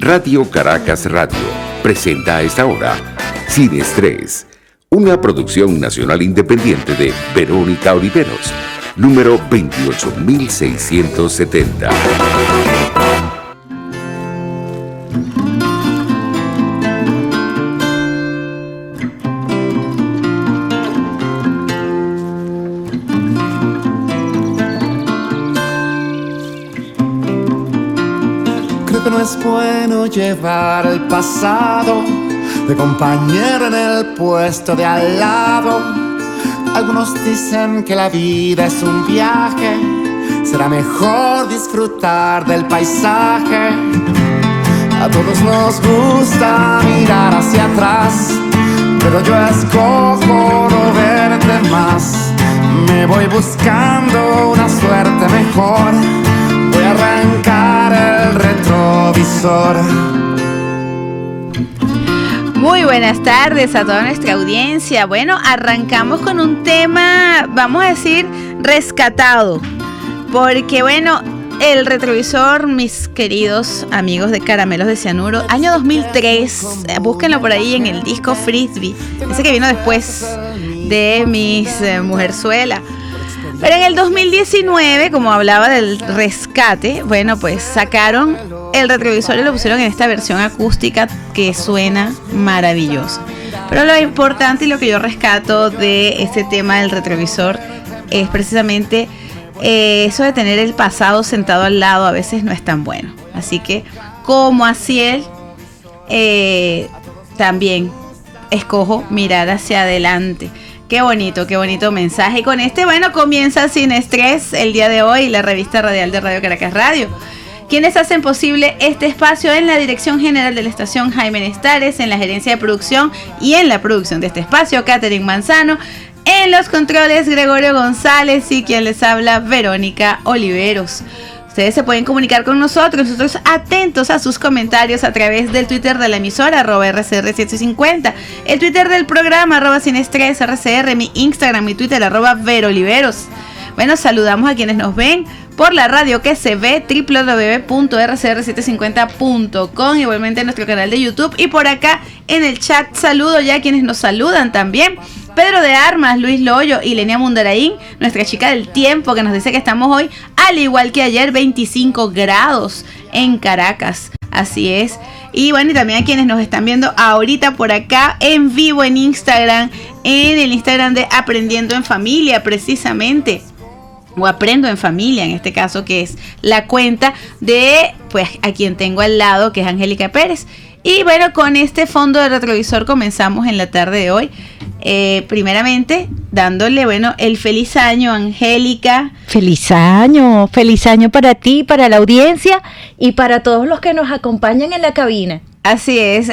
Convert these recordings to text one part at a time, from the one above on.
Radio Caracas Radio presenta a esta hora Sin Estrés, una producción nacional independiente de Verónica Oliveros, número 28670. Creo que no es bueno llevar el pasado de compañero en el puesto de al lado. Algunos dicen que la vida es un viaje, será mejor disfrutar del paisaje. A todos nos gusta mirar hacia atrás, pero yo escojo no verte más. Me voy buscando una suerte mejor, voy a arrancar el retrovisor. Muy buenas tardes a toda nuestra audiencia. Bueno, arrancamos con un tema, vamos a decir, rescatado. Porque bueno, el retrovisor, mis queridos amigos de Caramelos de Cianuro, año 2003, búsquenlo por ahí en el disco Frisbee, ese que vino después de Miss Mujerzuela. Pero en el 2019, como hablaba del rescate, bueno, pues sacaron el retrovisor y lo pusieron en esta versión acústica que suena maravilloso. Pero lo importante y lo que yo rescato de este tema del retrovisor es precisamente eso de tener el pasado sentado al lado a veces no es tan bueno. Así que, como Aciel, también escojo mirar hacia adelante. Qué bonito mensaje. Y con este, bueno, comienza Sin Estrés el día de hoy, la revista radial de Radio Caracas Radio. Quienes hacen posible este espacio: en la dirección general de la estación, Jaime Nestares; en la gerencia de producción y en la producción de este espacio, Catherine Manzano; en los controles, Gregorio González; y quien les habla, Verónica Oliveros. Ustedes se pueden comunicar con nosotros atentos a sus comentarios a través del Twitter de la emisora, @RCR750, el Twitter del programa, @SinEstresRCR, mi Instagram, mi Twitter, @VeroOliveros. Bueno, saludamos a quienes nos ven por la radio que se ve, www.rcr750.com, igualmente en nuestro canal de YouTube, y por acá en el chat saludo ya a quienes nos saludan también: Pedro de Armas, Luis Loyo y Lenia Mundaraín, nuestra chica del tiempo, que nos dice que estamos hoy, al igual que ayer, 25 grados en Caracas. Así es. Y bueno, y también a quienes nos están viendo ahorita por acá en vivo en Instagram, en el Instagram de Aprendiendo en Familia, precisamente, o Aprendo en Familia, en este caso, que es la cuenta de, pues, a quien tengo al lado, que es Angélica Pérez. Y bueno, con este fondo de retrovisor comenzamos en la tarde de hoy. Primeramente, dándole, el feliz año, Angélica. Feliz año para ti, para la audiencia y para todos los que nos acompañan en la cabina. Así es.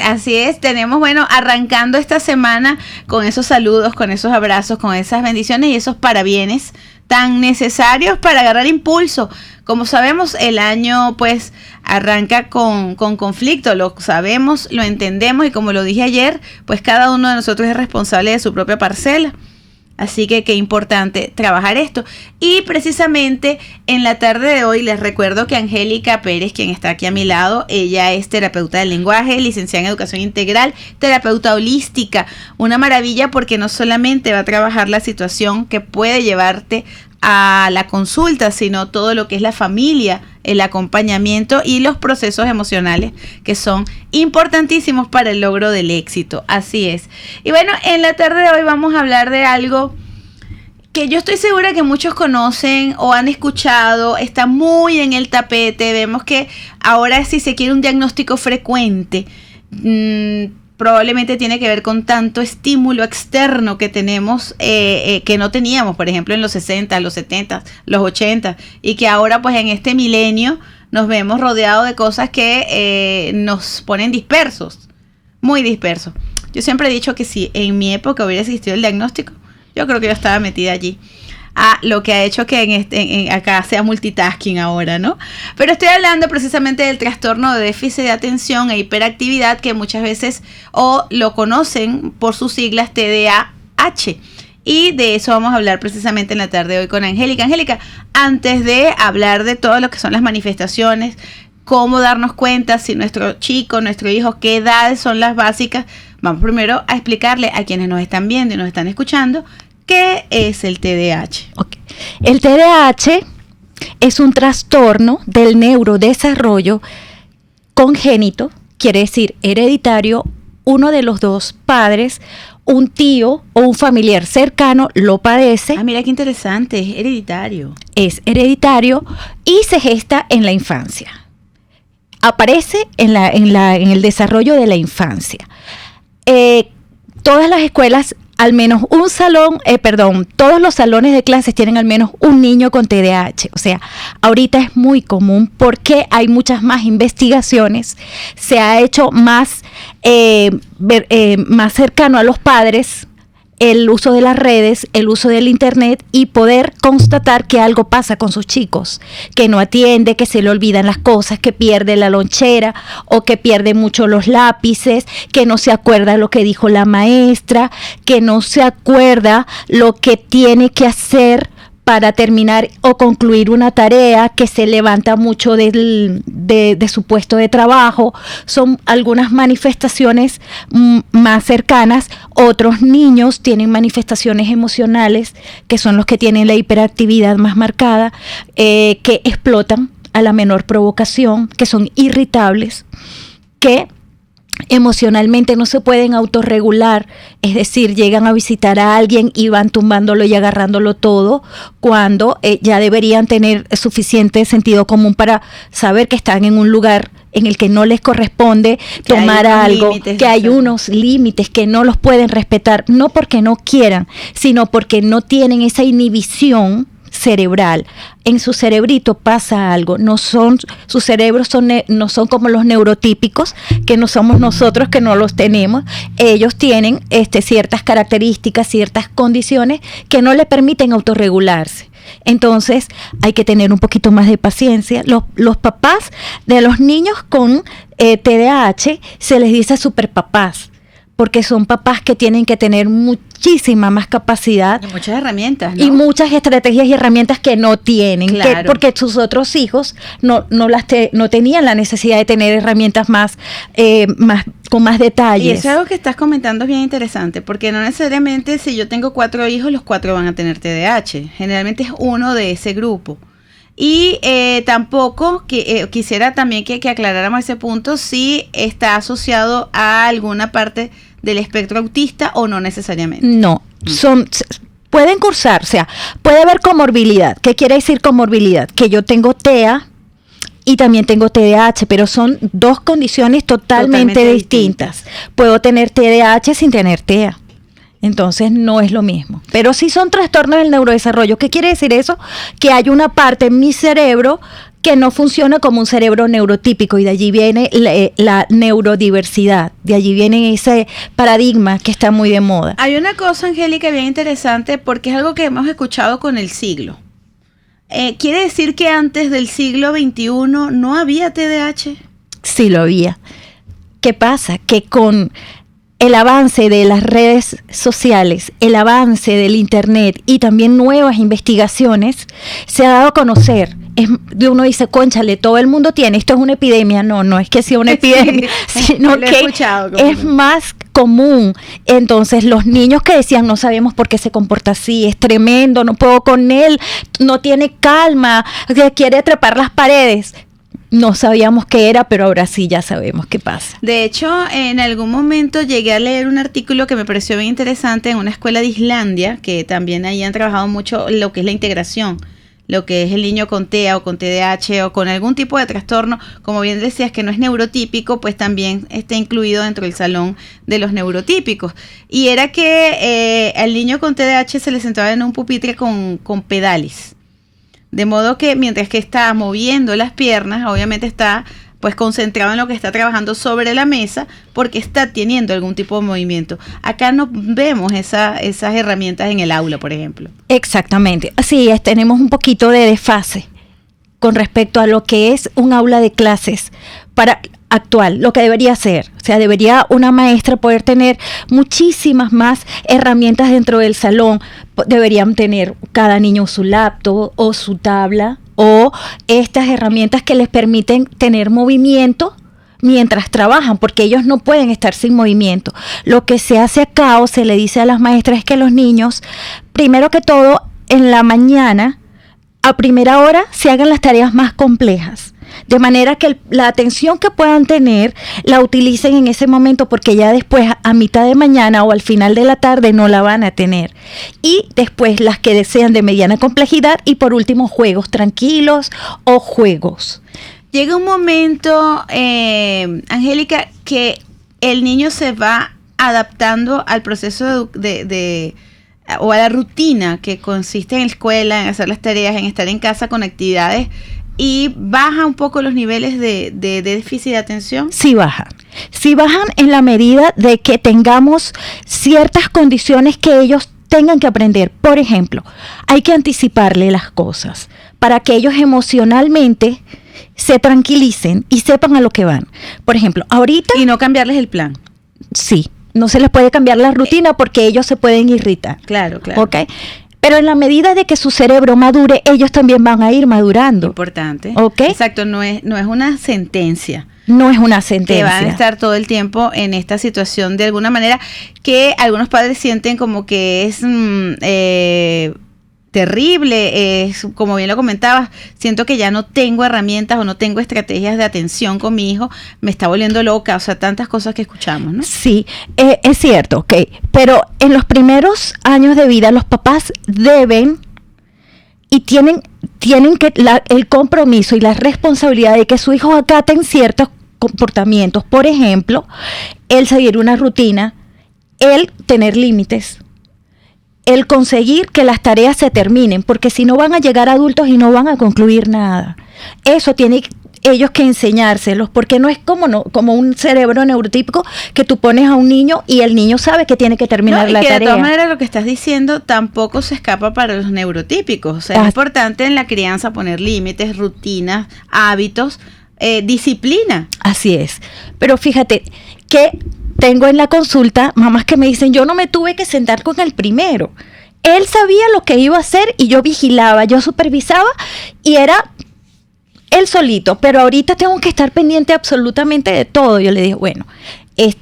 Tenemos, arrancando esta semana con esos saludos, con esos abrazos, con esas bendiciones y esos parabienes tan necesarios para agarrar impulso. Como sabemos, el año pues arranca con conflicto, lo sabemos, lo entendemos, y como lo dije ayer, pues cada uno de nosotros es responsable de su propia parcela. Así que qué importante trabajar esto. Y precisamente en la tarde de hoy les recuerdo que Angélica Pérez, quien está aquí a mi lado, ella es terapeuta del lenguaje, licenciada en educación integral, terapeuta holística. Una maravilla, porque no solamente va a trabajar la situación que puede llevarte a la consulta, sino todo lo que es la familia, el acompañamiento y los procesos emocionales, que son importantísimos para el logro del éxito. Así es. Y bueno, en la tarde de hoy vamos a hablar de algo que yo estoy segura que muchos conocen o han escuchado, está muy en el tapete. Vemos que ahora, si se quiere un diagnóstico frecuente, probablemente tiene que ver con tanto estímulo externo que tenemos, que no teníamos, por ejemplo, en los 60, los 70, los 80, y que ahora, pues, en este milenio nos vemos rodeados de cosas que nos ponen dispersos, muy dispersos. Yo siempre he dicho que si en mi época hubiera existido el diagnóstico, yo creo que yo estaba metida allí. Lo que ha hecho que acá sea multitasking ahora, ¿no? Pero estoy hablando precisamente del trastorno de déficit de atención e hiperactividad, que muchas veces lo conocen por sus siglas TDAH. Y de eso vamos a hablar precisamente en la tarde de hoy con Angélica. Angélica, antes de hablar de todo lo que son las manifestaciones, cómo darnos cuenta si nuestro chico, nuestro hijo, qué edades son las básicas. Vamos primero a explicarle a quienes nos están viendo y nos están escuchando qué es el TDAH. Okay. El TDAH es un trastorno del neurodesarrollo congénito, quiere decir hereditario. Uno de los dos padres, un tío o un familiar cercano lo padece. Ah, mira qué interesante, es hereditario. Es hereditario y se gesta en la infancia. Aparece en el desarrollo de la infancia. Todas las escuelas, al menos todos los salones de clases tienen al menos un niño con TDAH. O sea, ahorita es muy común porque hay muchas más investigaciones. Se ha hecho más cercano a los padres el uso de las redes, el uso del internet y poder constatar que algo pasa con sus chicos, que no atiende, que se le olvidan las cosas, que pierde la lonchera o que pierde mucho los lápices, que no se acuerda lo que dijo la maestra, que no se acuerda lo que tiene que hacer para terminar o concluir una tarea, que se levanta mucho de su puesto de trabajo. Son algunas manifestaciones más cercanas. Otros niños tienen manifestaciones emocionales, que son los que tienen la hiperactividad más marcada, que explotan a la menor provocación, que son irritables, que emocionalmente no se pueden autorregular, es decir, llegan a visitar a alguien y van tumbándolo y agarrándolo todo, cuando ya deberían tener suficiente sentido común para saber que están en un lugar en el que no les corresponde tomar algo, que hay unos límites que no los pueden respetar, no porque no quieran, sino porque no tienen esa inhibición cerebral. En su cerebrito pasa algo, sus cerebros no son como los neurotípicos, que no somos nosotros, que no los tenemos. Ellos tienen ciertas características, ciertas condiciones que no le permiten autorregularse. Entonces hay que tener un poquito más de paciencia. Los papás de los niños con TDAH se les dice superpapás, porque son papás que tienen que tener muchísima más capacidad. Y muchas herramientas, ¿no? Y muchas estrategias y herramientas que no tienen. Claro. Porque sus otros hijos no tenían la necesidad de tener herramientas más con más detalles. Y eso es algo que estás comentando es bien interesante, porque no necesariamente si yo tengo 4 hijos, los 4 van a tener TDAH. Generalmente es uno de ese grupo. Y tampoco quisiera también que aclaráramos ese punto, si está asociado a alguna parte del espectro autista o no necesariamente. No, pueden cursar, o sea, puede haber comorbilidad. ¿Qué quiere decir comorbilidad? Que yo tengo TEA y también tengo TDAH, pero son dos condiciones totalmente distintas. Puedo tener TDAH sin tener TEA. Entonces no es lo mismo. Pero sí son trastornos del neurodesarrollo. ¿Qué quiere decir eso? Que hay una parte en mi cerebro que no funciona como un cerebro neurotípico, y de allí viene la neurodiversidad. De allí viene ese paradigma que está muy de moda. Hay una cosa, Angélica, bien interesante, porque es algo que hemos escuchado con el siglo. ¿Quiere decir que antes del siglo XXI no había TDAH? Sí lo había. ¿Qué pasa? Que con el avance de las redes sociales, el avance del internet y también nuevas investigaciones, se ha dado a conocer. Uno dice, cónchale, todo el mundo tiene, esto es una epidemia. No es que sea una epidemia, sino que es más común. Entonces los niños que decían, no sabemos por qué se comporta así, es tremendo, no puedo con él, no tiene calma, quiere trepar las paredes. No sabíamos qué era, pero ahora sí ya sabemos qué pasa. De hecho, en algún momento llegué a leer un artículo que me pareció bien interesante en una escuela de Islandia, que también ahí han trabajado mucho lo que es la integración, lo que es el niño con TEA o con TDAH o con algún tipo de trastorno, como bien decías, que no es neurotípico, pues también está incluido dentro del salón de los neurotípicos. Y era que al niño con TDAH se le sentaba en un pupitre con pedales. De modo que mientras que está moviendo las piernas, obviamente está pues concentrado en lo que está trabajando sobre la mesa, porque está teniendo algún tipo de movimiento. Acá no vemos esas herramientas en el aula, por ejemplo. Exactamente. Así es, tenemos un poquito de desfase con respecto a lo que es un aula de clases actual, lo que debería ser. O sea, debería una maestra poder tener muchísimas más herramientas dentro del salón. Deberían tener cada niño su laptop o su tabla o estas herramientas que les permiten tener movimiento mientras trabajan, porque ellos no pueden estar sin movimiento. Lo que se hace acá o se le dice a las maestras es que los niños, primero que todo, en la mañana, a primera hora, se hagan las tareas más complejas, de manera que la atención que puedan tener la utilicen en ese momento, porque ya después a mitad de mañana o al final de la tarde no la van a tener. Y después las que desean de mediana complejidad, y por último juegos tranquilos o juegos. Llega un momento, Angélica, que el niño se va adaptando al proceso o a la rutina que consiste en la escuela, en hacer las tareas, en estar en casa con actividades, y baja un poco los niveles de déficit de atención. Sí bajan. Sí bajan en la medida de que tengamos ciertas condiciones que ellos tengan que aprender. Por ejemplo, hay que anticiparle las cosas para que ellos emocionalmente se tranquilicen y sepan a lo que van. Por ejemplo, ahorita... Y no cambiarles el plan. Sí, no se les puede cambiar la rutina porque ellos se pueden irritar. Claro, claro. ¿Ok? Pero en la medida de que su cerebro madure, ellos también van a ir madurando. Importante. ¿Ok? Exacto, no es una sentencia. No es una sentencia. Que van a estar todo el tiempo en esta situación de alguna manera que algunos padres sienten como que es terrible, es, como bien lo comentabas, siento que ya no tengo herramientas o no tengo estrategias de atención con mi hijo, me está volviendo loca, o sea, tantas cosas que escuchamos, ¿no? Sí, es cierto, ok, pero en los primeros años de vida los papás deben y tienen que el compromiso y la responsabilidad de que su hijo acaten ciertos comportamientos, por ejemplo, el seguir una rutina, el tener límites, el conseguir que las tareas se terminen, porque si no van a llegar adultos y no van a concluir nada. Eso tienen ellos que enseñárselos, porque no es como un cerebro neurotípico que tú pones a un niño y el niño sabe que tiene que terminar la tarea. De todas maneras, lo que estás diciendo tampoco se escapa para los neurotípicos. O sea, es importante en la crianza poner límites, rutinas, hábitos, disciplina. Así es. Pero fíjate que tengo en la consulta mamás que me dicen, yo no me tuve que sentar con el primero. Él sabía lo que iba a hacer y yo vigilaba, yo supervisaba y era él solito, pero ahorita tengo que estar pendiente absolutamente de todo. Yo le dije, bueno, es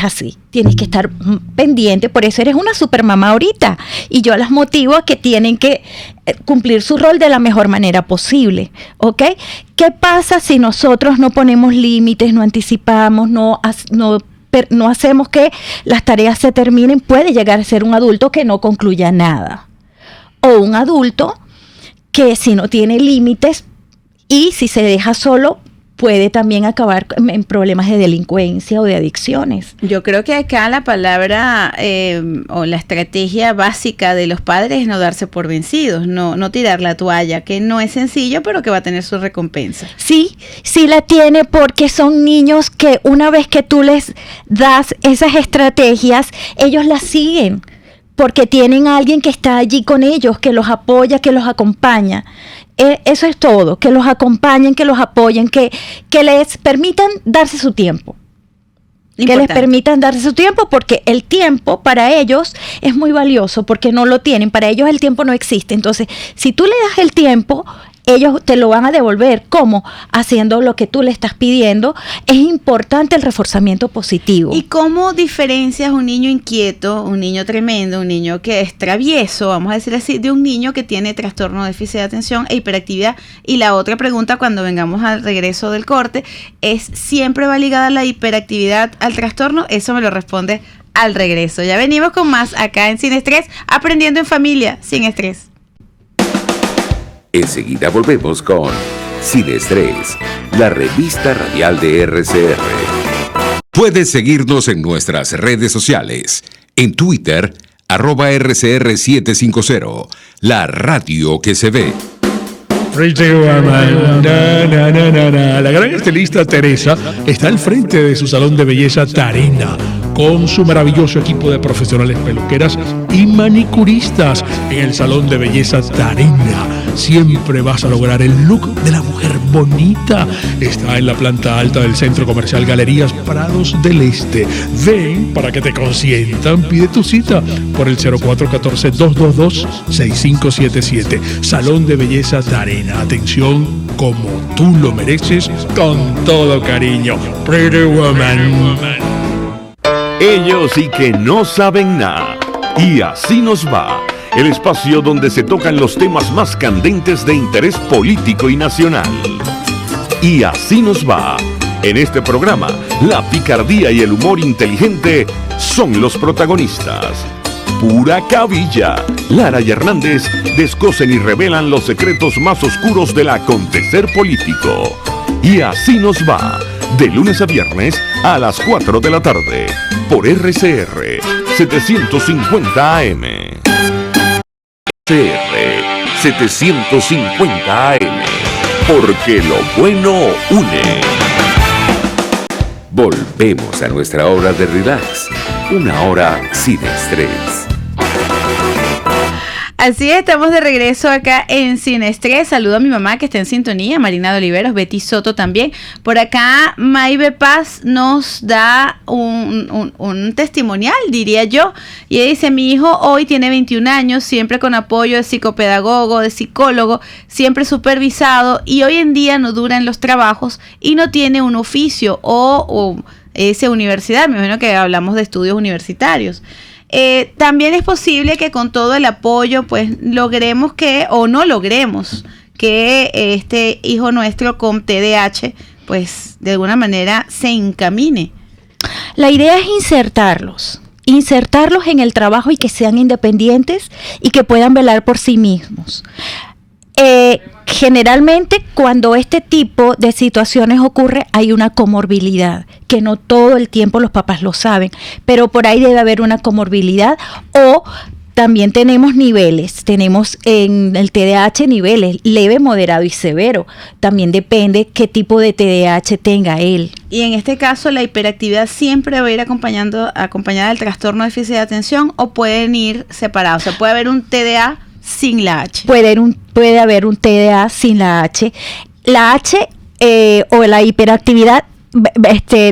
así, tienes que estar pendiente, por eso eres una supermamá ahorita. Y yo las motivo a que tienen que cumplir su rol de la mejor manera posible, ¿ok? ¿Qué pasa si nosotros no ponemos límites, no anticipamos, no hacemos que las tareas se terminen? Puede llegar a ser un adulto que no concluya nada. O un adulto que si no tiene límites y si se deja solo, puede también acabar en problemas de delincuencia o de adicciones. Yo creo que acá la palabra o la estrategia básica de los padres es no darse por vencidos, no tirar la toalla, que no es sencillo, pero que va a tener su recompensa. Sí la tiene, porque son niños que una vez que tú les das esas estrategias, ellos las siguen, porque tienen a alguien que está allí con ellos, que los apoya, que los acompaña. Eso es todo, que los acompañen, que los apoyen, que les permitan darse su tiempo. Importante. Que les permitan darse su tiempo, porque el tiempo para ellos es muy valioso, porque no lo tienen, para ellos el tiempo no existe. Entonces, si tú le das el tiempo, ellos te lo van a devolver. ¿Cómo? Haciendo lo que tú le estás pidiendo. Es importante el reforzamiento positivo. ¿Y cómo diferencias un niño inquieto, un niño tremendo, un niño que es travieso, vamos a decir así, de un niño que tiene trastorno de déficit de atención e hiperactividad? Y la otra pregunta, cuando vengamos al regreso del corte, es: ¿siempre va ligada la hiperactividad al trastorno? Eso me lo responde al regreso. Ya venimos con más acá en Sin Estrés, aprendiendo en familia, sin estrés. Enseguida volvemos con Sin Estrés, la revista radial de RCR. Puedes seguirnos en nuestras redes sociales. En Twitter, @RCR750, la radio que se ve. La gran estilista Teresa está al frente de su salón de belleza Tarina, con su maravilloso equipo de profesionales peluqueras y manicuristas en el salón de belleza Tarina. siempre vas a lograr el look de la mujer bonita. Está en la planta alta del Centro Comercial Galerías Prados del Este. Ven para que te consientan. Pide tu cita por el 0414-222-6577. Salón de Belleza Tarena. Atención como tú lo mereces, con todo cariño. Pretty Woman. Ellos sí que no saben nada. Y así nos va. El espacio donde se tocan los temas más candentes de interés político y nacional. Y así nos va. En este programa, la picardía y el humor inteligente son los protagonistas. Pura cabilla. Lara y Hernández descosen y revelan los secretos más oscuros del acontecer político. Y así nos va. De lunes a viernes a las 4 de la tarde. Por RCR 750 AM. RCR 750 AM. Porque lo bueno une. Volvemos a nuestra hora de relax. Una hora sin estrés. Así es, estamos de regreso acá en Sin Estrés. Saludo a mi mamá que está en sintonía, Marina de Oliveros, Betty Soto también. Por acá, Maybe Paz nos da un testimonial, diría yo. Y ella dice, mi hijo hoy tiene 21 años, siempre con apoyo de psicopedagogo, de psicólogo, siempre supervisado. Y hoy en día no dura en los trabajos y no tiene un oficio o esa universidad. Me imagino que hablamos de estudios universitarios. También es posible que con todo el apoyo pues logremos que o no logremos que este hijo nuestro con TDAH pues de alguna manera se encamine. La idea es insertarlos en el trabajo y que sean independientes y que puedan velar por sí mismos. Generalmente cuando este tipo de situaciones ocurre hay una comorbilidad, que no todo el tiempo los papás lo saben, pero por ahí debe haber una comorbilidad o también tenemos niveles, tenemos en el TDAH niveles, leve, moderado y severo, también depende qué tipo de TDAH tenga él. Y en este caso la hiperactividad siempre va a ir acompañada del trastorno de déficit de atención o pueden ir separados, o sea puede haber un TDA sin la H. Puede haber un TDA sin la H. La H o la hiperactividad,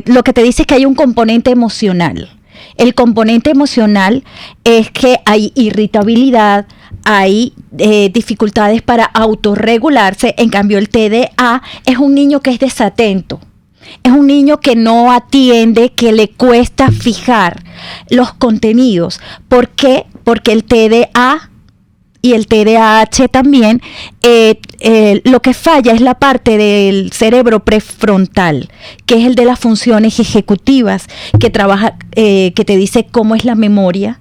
lo que te dice es que hay un componente emocional. El componente emocional es que hay irritabilidad, hay dificultades para autorregularse. En cambio, el TDA es un niño que es desatento. Es un niño que no atiende, que le cuesta fijar los contenidos. ¿Por qué? Porque el TDA y el TDAH también, lo que falla es la parte del cerebro prefrontal, que es el de las funciones ejecutivas, que trabaja, que te dice cómo es la memoria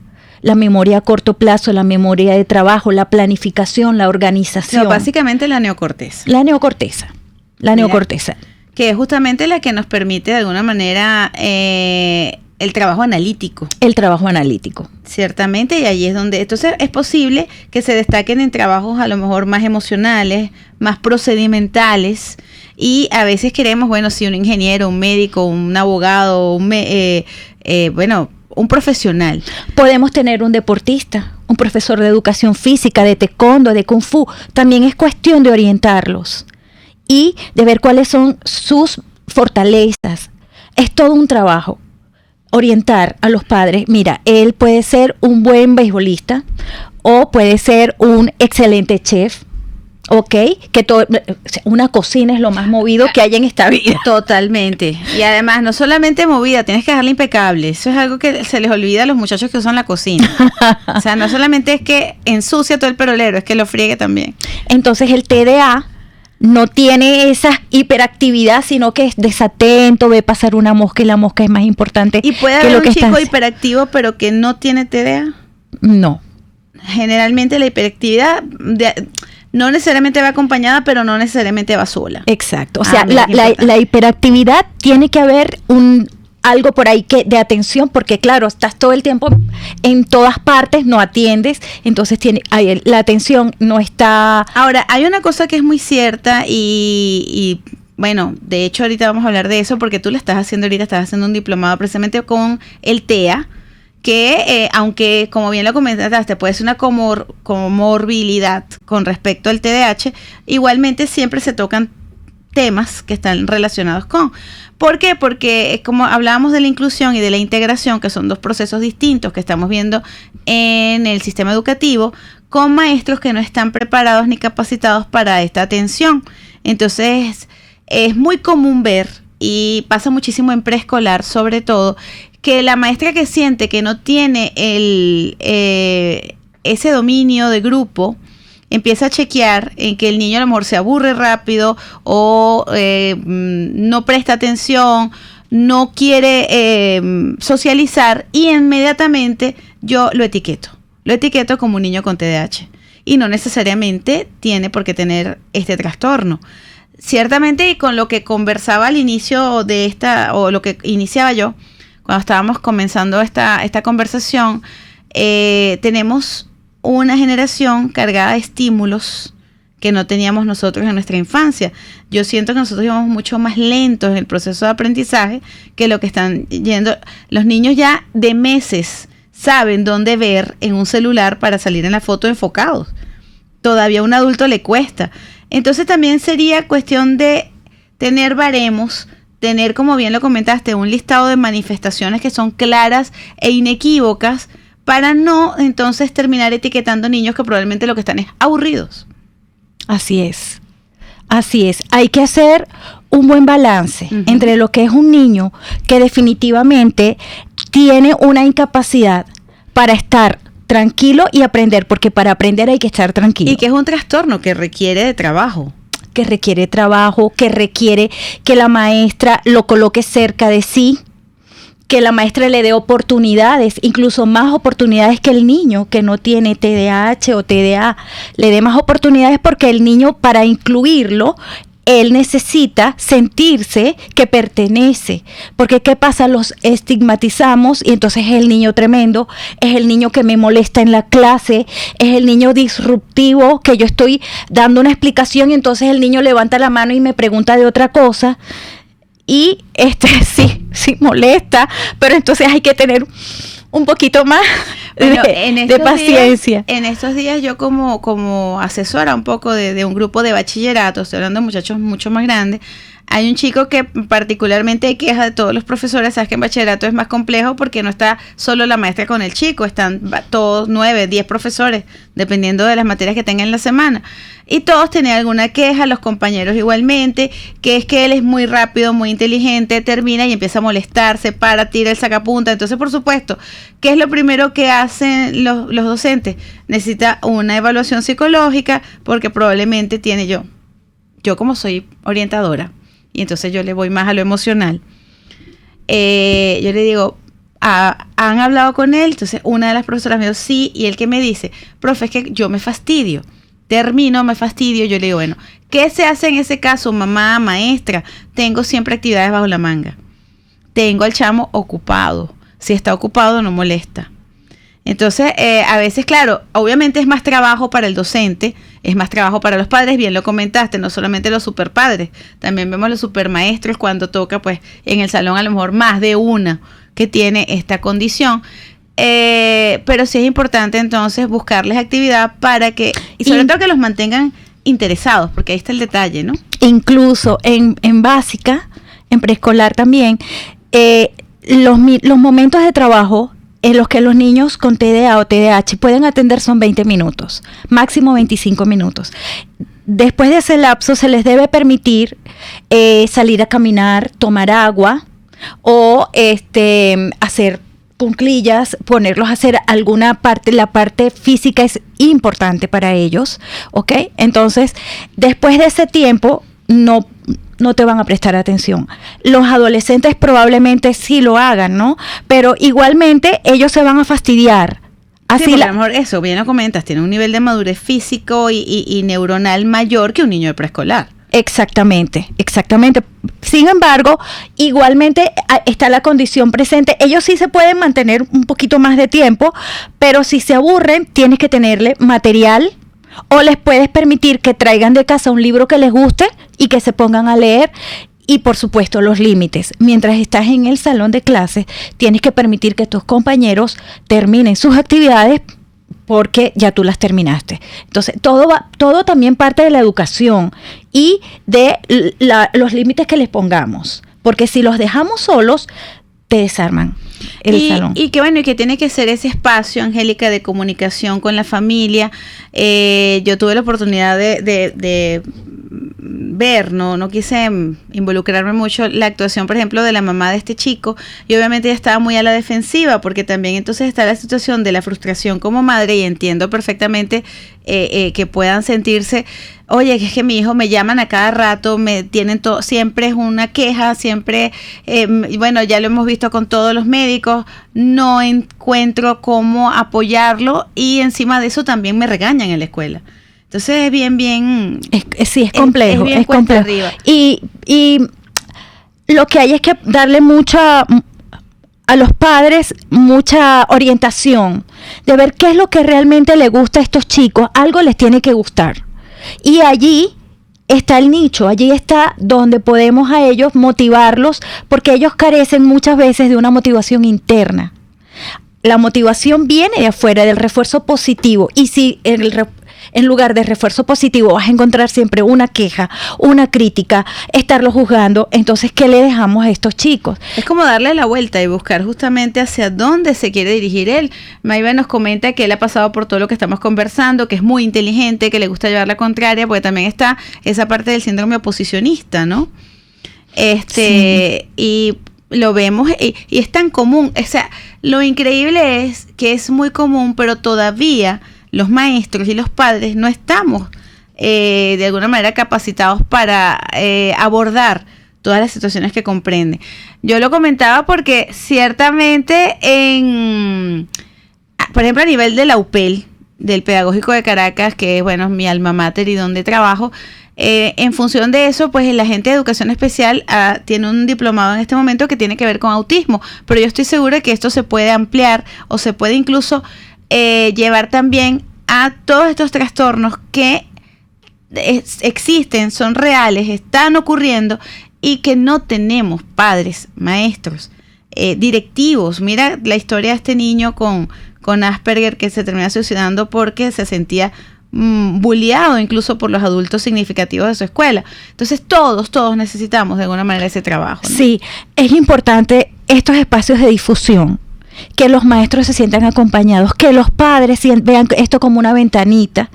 a corto plazo, la memoria de trabajo, la planificación, la organización. No, básicamente la neocorteza. La neocorteza. Que es justamente la que nos permite de alguna manera el trabajo analítico. Ciertamente, y ahí es donde, entonces es posible que se destaquen en trabajos a lo mejor más emocionales, más procedimentales, y a veces queremos, bueno, si un ingeniero, un médico, un abogado, un profesional. Podemos tener un deportista, un profesor de educación física, de taekwondo, de kung fu, también es cuestión de orientarlos y de ver cuáles son sus fortalezas. Es todo un trabajo. Orientar a los padres, mira, él puede ser un buen beisbolista o puede ser un excelente chef, ¿ok? Que una cocina es lo más movido que hay en esta vida. Totalmente. Y además, no solamente movida, tienes que dejarla impecable. Eso es algo que se les olvida a los muchachos que usan la cocina. O sea, no solamente es que ensucia todo el perolero, es que lo friegue también. Entonces, el TDA no tiene esa hiperactividad, sino que es desatento, ve pasar una mosca y la mosca es más importante. ¿Y puede haber un chico hiperactivo pero que no tiene TDA? No. Generalmente la hiperactividad no necesariamente va acompañada, pero no necesariamente va sola. Exacto. O sea, la hiperactividad tiene que haber algo por ahí de atención, porque claro, estás todo el tiempo en todas partes, no atiendes, entonces la atención no está. Ahora, hay una cosa que es muy cierta y bueno, de hecho ahorita vamos a hablar de eso porque tú lo estás haciendo ahorita, estás haciendo un diplomado precisamente con el TEA, que aunque, como bien lo comentaste, puede ser una comorbilidad con respecto al TDAH, igualmente siempre se tocan temas que están relacionados con. ¿Por qué? Porque como hablábamos de la inclusión y de la integración, que son dos procesos distintos que estamos viendo en el sistema educativo, con maestros que no están preparados ni capacitados para esta atención. Entonces, es muy común ver, y pasa muchísimo en preescolar sobre todo, que la maestra que siente que no tiene ese dominio de grupo, empieza a chequear en que el niño a lo mejor se aburre rápido o no presta atención, no quiere socializar, y inmediatamente yo lo etiqueto como un niño con TDAH, y no necesariamente tiene por qué tener este trastorno. Ciertamente, y con lo que conversaba al inicio de o lo que iniciaba yo, cuando estábamos comenzando esta conversación, tenemos una generación cargada de estímulos que no teníamos nosotros en nuestra infancia. Yo siento que nosotros íbamos mucho más lentos en el proceso de aprendizaje que lo que están yendo. Los niños ya de meses saben dónde ver en un celular para salir en la foto enfocados. Todavía a un adulto le cuesta. Entonces también sería cuestión de tener baremos, tener, como bien lo comentaste, un listado de manifestaciones que son claras e inequívocas, para no entonces terminar etiquetando niños que probablemente lo que están es aburridos. Así es. Hay que hacer un buen balance entre lo que es un niño que definitivamente tiene una incapacidad para estar tranquilo y aprender, porque para aprender hay que estar tranquilo. Y que es un trastorno que requiere de trabajo. Que requiere que la maestra lo coloque cerca de sí, que la maestra le dé oportunidades, incluso más oportunidades que el niño que no tiene TDAH o TDA, le dé más oportunidades, porque el niño, para incluirlo, él necesita sentirse que pertenece, porque ¿qué pasa? Los estigmatizamos y entonces es el niño tremendo, es el niño que me molesta en la clase, es el niño disruptivo, que yo estoy dando una explicación y entonces el niño levanta la mano y me pregunta de otra cosa. Y sí molesta, pero entonces hay que tener un poquito más de paciencia. En estos días yo como asesora un poco de un grupo de bachillerato, estoy hablando de muchachos mucho más grandes, hay un chico que particularmente queja de todos los profesores. Sabes que en bachillerato es más complejo porque no está solo la maestra con el chico, están todos 9, 10 profesores, dependiendo de las materias que tengan en la semana. Y todos tenían alguna queja, los compañeros igualmente, que es que él es muy rápido, muy inteligente, termina y empieza a molestarse, tira el sacapunta. Entonces, por supuesto, ¿qué es lo primero que hacen los docentes? Necesita una evaluación psicológica, porque probablemente tiene yo como soy orientadora, y entonces yo le voy más a lo emocional. Yo le digo, ¿han hablado con él? Entonces una de las profesoras me dijo, sí, y él que me dice, profe, es que yo me fastidio. Me fastidio. Yo le digo, bueno, ¿qué se hace en ese caso, mamá, maestra? Tengo siempre actividades bajo la manga. Tengo al chamo ocupado. Si está ocupado, no molesta. Entonces, a veces, claro, obviamente es más trabajo para el docente, es más trabajo para los padres, bien lo comentaste, no solamente los superpadres, también vemos los supermaestros cuando toca, pues, en el salón a lo mejor más de una que tiene esta condición. Pero sí es importante entonces buscarles actividad para que, y sobre todo que los mantengan interesados, porque ahí está el detalle, ¿no? Incluso en básica, en preescolar también, los momentos de trabajo en los que los niños con TDA o TDAH pueden atender son 20 minutos, máximo 25 minutos. Después de ese lapso se les debe permitir salir a caminar, tomar agua o hacer cuclillas, ponerlos a hacer alguna parte. La parte física es importante para ellos, ¿ok? Entonces, después de ese tiempo, no te van a prestar atención. Los adolescentes probablemente sí lo hagan, ¿no? Pero igualmente ellos se van a fastidiar. Así sí, a lo mejor eso, bien lo comentas, tiene un nivel de madurez físico y neuronal mayor que un niño de preescolar. Exactamente. Sin embargo, igualmente está la condición presente. Ellos sí se pueden mantener un poquito más de tiempo, pero si se aburren, tienes que tenerle material, o les puedes permitir que traigan de casa un libro que les guste y que se pongan a leer, Y por supuesto los límites. Mientras estás en el salón de clases, tienes que permitir que tus compañeros terminen sus actividades porque ya tú las terminaste. Entonces, todo también parte de la educación y de los límites que les pongamos. Porque si los dejamos solos, te desarman el salón. Y que bueno, y que tiene que ser ese espacio, Angélica, de comunicación con la familia. Yo tuve la oportunidad de ver, no quise involucrarme mucho, la actuación, por ejemplo, de la mamá de este chico, y obviamente ella estaba muy a la defensiva, porque también entonces está la situación de la frustración como madre, y entiendo perfectamente que puedan sentirse, oye, que es que mi hijo me llaman a cada rato, me tienen todo, siempre es una queja, siempre, bueno, ya lo hemos visto con todos los médicos, no encuentro cómo apoyarlo, y encima de eso también me regañan en la escuela. Entonces es bien... Sí, es complejo. Es complejo. Arriba. Y lo que hay es que darle a los padres mucha orientación de ver qué es lo que realmente le gusta a estos chicos. Algo les tiene que gustar. Y allí está el nicho, allí está donde podemos a ellos motivarlos, porque ellos carecen muchas veces de una motivación interna. La motivación viene de afuera, del refuerzo positivo. Y si en lugar de refuerzo positivo vas a encontrar siempre una queja, una crítica, estarlo juzgando, entonces ¿qué le dejamos a estos chicos? Es como darle la vuelta y buscar justamente hacia dónde se quiere dirigir él. Maybe nos comenta que él ha pasado por todo lo que estamos conversando, que es muy inteligente, que le gusta llevar la contraria, porque también está esa parte del síndrome oposicionista, ¿no? Sí. Y lo vemos y es tan común. O sea, lo increíble es que es muy común, pero todavía los maestros y los padres no estamos de alguna manera capacitados para abordar todas las situaciones que comprenden. Yo lo comentaba porque ciertamente por ejemplo, a nivel de la UPEL, del Pedagógico de Caracas, que es, bueno, mi alma mater y donde trabajo, en función de eso, pues el agente de educación especial tiene un diplomado en este momento que tiene que ver con autismo, pero yo estoy segura que esto se puede ampliar o se puede incluso llevar también a todos estos trastornos que existen, son reales, están ocurriendo y que no tenemos padres, maestros, directivos. Mira la historia de este niño con Asperger que se termina suicidando porque se sentía bulleado incluso por los adultos significativos de su escuela. Entonces todos necesitamos de alguna manera ese trabajo, ¿no? Sí, es importante estos espacios de difusión, que los maestros se sientan acompañados, que los padres vean esto como una ventanita,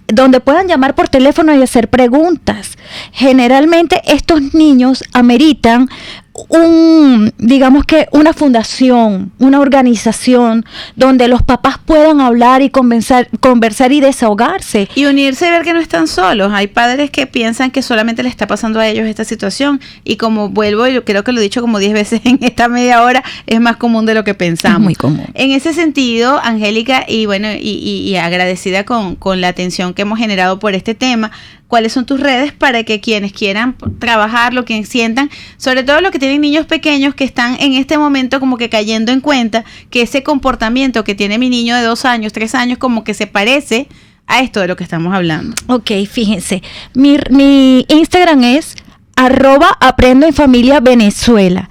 donde puedan llamar por teléfono y hacer preguntas. Generalmente estos niños ameritan digamos que una fundación, una organización donde los papás puedan hablar y conversar y desahogarse. Y unirse y ver que no están solos. Hay padres que piensan que solamente le está pasando a ellos esta situación y como vuelvo, yo creo que lo he dicho como 10 veces en esta media hora, es más común de lo que pensamos. Es muy común. En ese sentido, Angélica, y bueno, y agradecida con la atención que hemos generado por este tema, ¿cuáles son tus redes para que quienes quieran trabajarlo, quienes sientan, sobre todo los que tienen niños pequeños que están en este momento como que cayendo en cuenta que ese comportamiento que tiene mi niño de 2 años, 3 años, como que se parece a esto de lo que estamos hablando? Ok, fíjense, mi Instagram es @aprendoenfamiliavenezuela.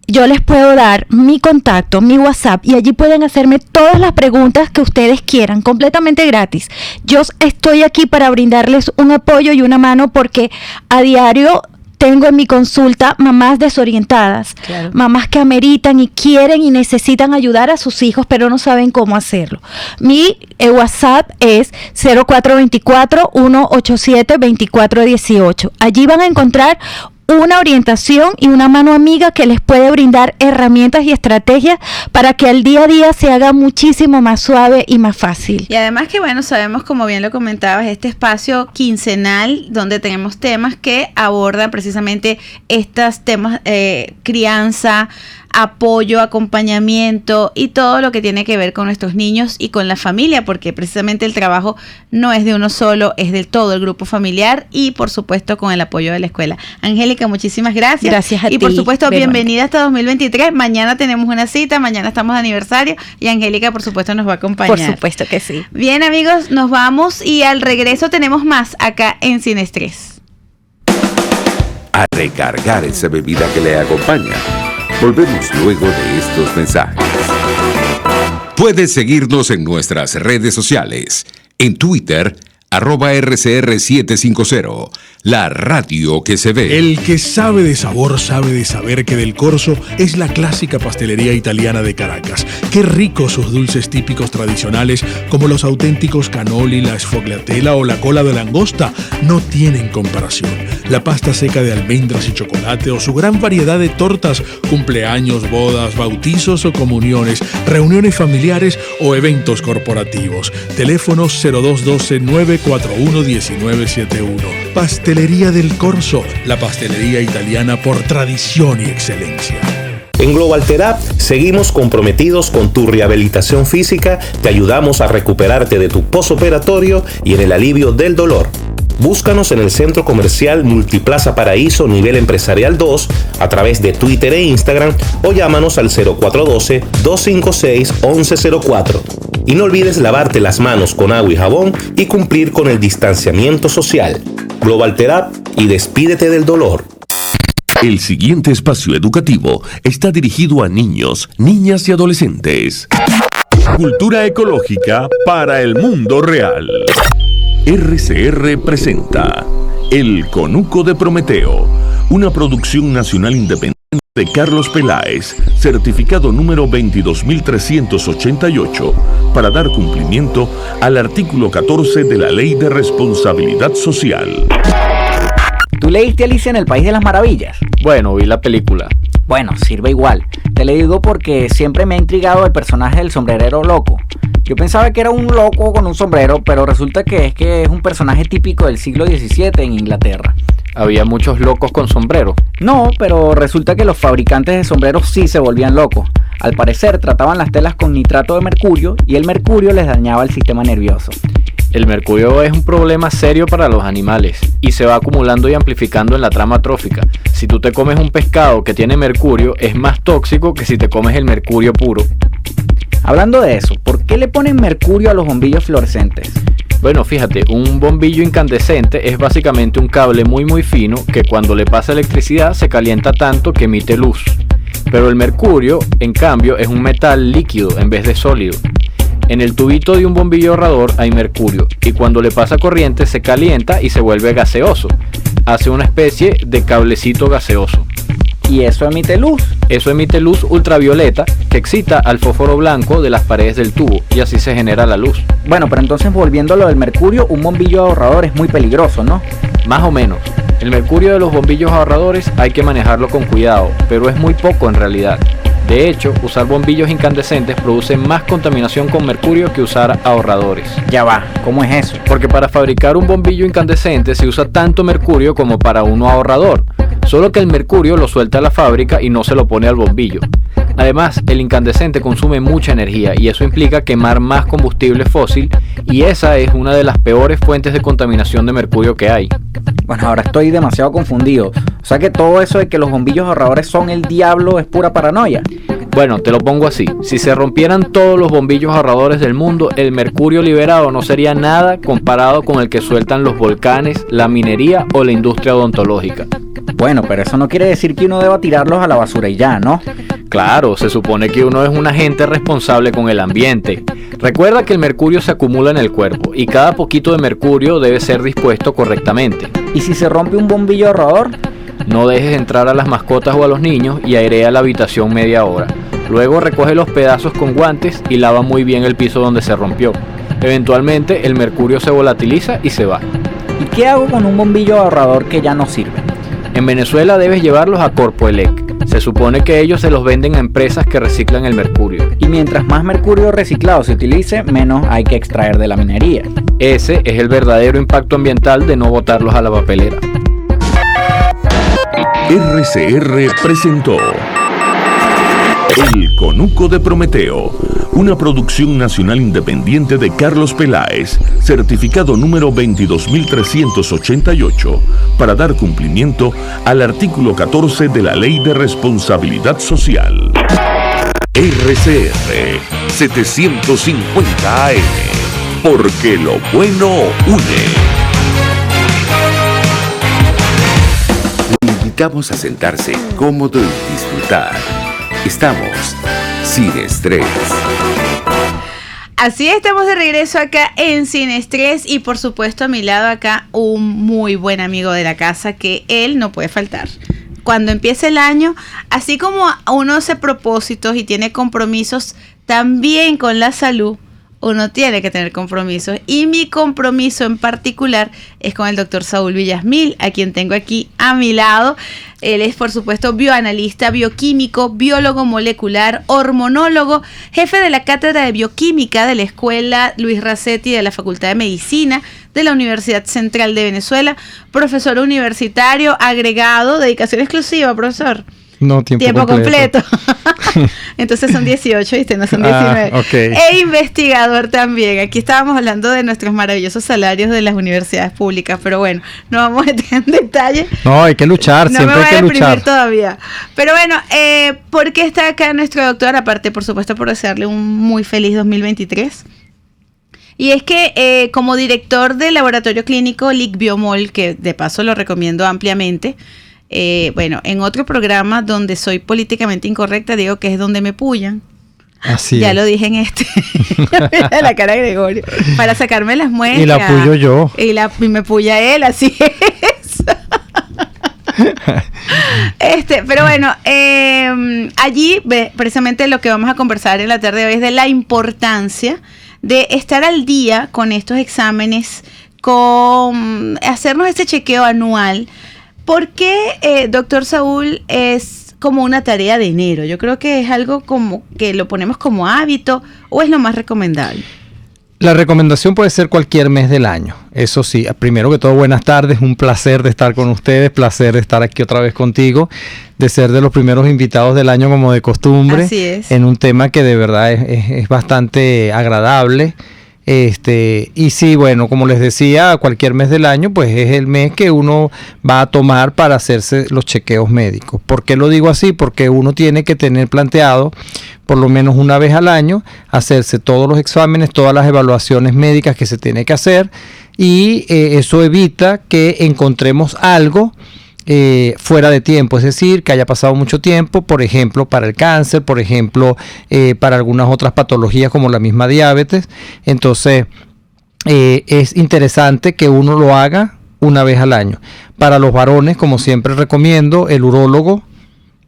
Yo les puedo dar mi contacto, mi WhatsApp, y allí pueden hacerme todas las preguntas que ustedes quieran, completamente gratis. Yo estoy aquí para brindarles un apoyo y una mano porque a diario tengo en mi consulta mamás desorientadas, claro, mamás que ameritan y quieren y necesitan ayudar a sus hijos, pero no saben cómo hacerlo. Mi WhatsApp es 0424-187-2418. Allí van a encontrar una orientación y una mano amiga que les puede brindar herramientas y estrategias para que el día a día se haga muchísimo más suave y más fácil. Y además que, bueno, sabemos, como bien lo comentabas, este espacio quincenal donde tenemos temas que abordan precisamente estos temas, crianza, apoyo, acompañamiento y todo lo que tiene que ver con nuestros niños y con la familia, porque precisamente el trabajo no es de uno solo, es de todo el grupo familiar y por supuesto con el apoyo de la escuela. Angélica, muchísimas gracias. Gracias a ti. Y por supuesto, bienvenida hasta 2023. Mañana tenemos una cita, mañana estamos de aniversario y Angélica por supuesto nos va a acompañar. Por supuesto que sí. Bien, amigos, nos vamos y al regreso tenemos más acá en Sin Estrés. a recargar esa bebida que le acompaña. Volvemos luego de estos mensajes. Puedes seguirnos en nuestras redes sociales. En Twitter, @RCR750, la radio que se ve. El que sabe de sabor sabe de saber que Del Corso es la clásica pastelería italiana de Caracas. Qué ricos sus dulces típicos tradicionales, como los auténticos cannoli, la sfogliatella o la cola de langosta, no tienen comparación. La pasta seca de almendras y chocolate o su gran variedad de tortas, cumpleaños, bodas, bautizos o comuniones, reuniones familiares o eventos corporativos. Teléfono 0212-941-1971. Pastelería Del Corso, la pastelería italiana por tradición y excelencia. En Global Therapy seguimos comprometidos con tu rehabilitación física, te ayudamos a recuperarte de tu postoperatorio y en el alivio del dolor. Búscanos en el Centro Comercial Multiplaza Paraíso Nivel Empresarial 2 a través de Twitter e Instagram o llámanos al 0412-256-1104. Y no olvides lavarte las manos con agua y jabón y cumplir con el distanciamiento social. Global Therapy y despídete del dolor. El siguiente espacio educativo está dirigido a niños, niñas y adolescentes. Cultura ecológica para el mundo real. RCR presenta El Conuco de Prometeo, una producción nacional independiente de Carlos Peláez, certificado número 22388, para dar cumplimiento al artículo 14 de la Ley de Responsabilidad Social. ¿Tú leíste Alicia en el País de las Maravillas? Bueno, vi la película. Bueno, sirve igual. Te lo digo porque siempre me ha intrigado el personaje del sombrerero loco. Yo pensaba que era un loco con un sombrero, pero resulta que es un personaje típico del siglo XVII en Inglaterra. ¿Había muchos locos con sombrero? No, pero resulta que los fabricantes de sombreros sí se volvían locos. Al parecer trataban las telas con nitrato de mercurio y el mercurio les dañaba el sistema nervioso. El mercurio es un problema serio para los animales y se va acumulando y amplificando en la trama trófica. Si tú te comes un pescado que tiene mercurio, es más tóxico que si te comes el mercurio puro. Hablando de eso, ¿por qué le ponen mercurio a los bombillos fluorescentes? Bueno, fíjate, un bombillo incandescente es básicamente un cable muy fino que cuando le pasa electricidad se calienta tanto que emite luz. Pero el mercurio, en cambio, es un metal líquido en vez de sólido. En el tubito de un bombillo ahorrador hay mercurio y cuando le pasa corriente se calienta y se vuelve gaseoso. Hace una especie de cablecito gaseoso. ¿Y eso emite luz? Eso emite luz ultravioleta que excita al fósforo blanco de las paredes del tubo y así se genera la luz. Bueno, pero entonces volviendo a lo del mercurio, un bombillo ahorrador es muy peligroso, ¿no? Más o menos. El mercurio de los bombillos ahorradores hay que manejarlo con cuidado, pero es muy poco en realidad. De hecho, usar bombillos incandescentes produce más contaminación con mercurio que usar ahorradores. Ya va, ¿cómo es eso? Porque para fabricar un bombillo incandescente se usa tanto mercurio como para uno ahorrador, solo que el mercurio lo suelta a la fábrica y no se lo pone al bombillo. Además, el incandescente consume mucha energía y eso implica quemar más combustible fósil y esa es una de las peores fuentes de contaminación de mercurio que hay. Bueno, ahora estoy demasiado confundido. O sea que todo eso de que los bombillos ahorradores son el diablo es pura paranoia. Bueno, te lo pongo así. Si se rompieran todos los bombillos ahorradores del mundo, el mercurio liberado no sería nada comparado con el que sueltan los volcanes, la minería o la industria odontológica. Bueno, pero eso no quiere decir que uno deba tirarlos a la basura y ya, ¿no? Claro, se supone que uno es un agente responsable con el ambiente. Recuerda que el mercurio se acumula en el cuerpo y cada poquito de mercurio debe ser dispuesto correctamente. ¿Y si se rompe un bombillo ahorrador? No dejes entrar a las mascotas o a los niños y airea la habitación media hora. Luego recoge los pedazos con guantes y lava muy bien el piso donde se rompió. Eventualmente el mercurio se volatiliza y se va. ¿Y qué hago con un bombillo ahorrador que ya no sirve? En Venezuela debes llevarlos a Corpoelec. Se supone que ellos se los venden a empresas que reciclan el mercurio. Y mientras más mercurio reciclado se utilice, menos hay que extraer de la minería. Ese es el verdadero impacto ambiental de no botarlos a la papelera. RCR presentó El Conuco de Prometeo, una producción nacional independiente de Carlos Peláez, certificado número 22388, para dar cumplimiento al artículo 14 de la Ley de Responsabilidad Social. RCR 750 AM, porque lo bueno une. invitamos a sentarse cómodo y disfrutar. Estamos sin estrés. Así estamos de regreso acá en Sin Estrés y por supuesto a mi lado acá un muy buen amigo de la casa que él no puede faltar. Cuando empiece el año, así como uno hace propósitos y tiene compromisos también con la salud, uno tiene que tener compromisos. Y mi compromiso en particular es con el doctor Saúl Villasmil, a quien tengo aquí a mi lado. Él es, por supuesto, bioanalista, bioquímico, biólogo molecular, hormonólogo, jefe de la Cátedra de Bioquímica de la Escuela Luis Racetti de la Facultad de Medicina de la Universidad Central de Venezuela, profesor universitario, agregado, dedicación exclusiva, profesor. No, tiempo completo. Entonces son 18, ¿viste? No son 19. Okay. E investigador también. Aquí estábamos hablando de nuestros maravillosos salarios de las universidades públicas, pero bueno, no vamos a entrar en detalle. No, hay que luchar, no siempre hay que luchar. No me voy a deprimir todavía. Pero bueno, ¿por qué está acá nuestro doctor? Aparte, por supuesto, por desearle un muy feliz 2023. Y es que como director del laboratorio clínico LIC Biomol, que de paso lo recomiendo ampliamente, bueno, en otro programa donde soy políticamente incorrecta, digo que es donde me pullan. Así ya es. Lo dije en este. La cara de Gregorio. Para sacarme las muestras. Y la puyo yo. Y me puya él, así es. Pero bueno, allí precisamente lo que vamos a conversar en la tarde de hoy es de la importancia de estar al día con estos exámenes, con hacernos este chequeo anual. ¿Por qué, doctor Saúl, es como una tarea de enero? Yo creo que es algo como que lo ponemos como hábito, ¿o es lo más recomendable? La recomendación puede ser cualquier mes del año. Eso sí, primero que todo, buenas tardes. Un placer de estar con ustedes, placer de estar aquí otra vez contigo, de ser de los primeros invitados del año como de costumbre. Así es. En un tema que de verdad es bastante agradable. Y sí, bueno, como les decía, cualquier mes del año, pues es el mes que uno va a tomar para hacerse los chequeos médicos. ¿Por qué lo digo así? Porque uno tiene que tener planteado, por lo menos una vez al año, hacerse todos los exámenes, todas las evaluaciones médicas que se tiene que hacer, y eso evita que encontremos algo fuera de tiempo, es decir, que haya pasado mucho tiempo, por ejemplo, para el cáncer, por ejemplo, para algunas otras patologías como la misma diabetes. Entonces, es interesante que uno lo haga una vez al año. Para los varones, como siempre recomiendo, el urólogo,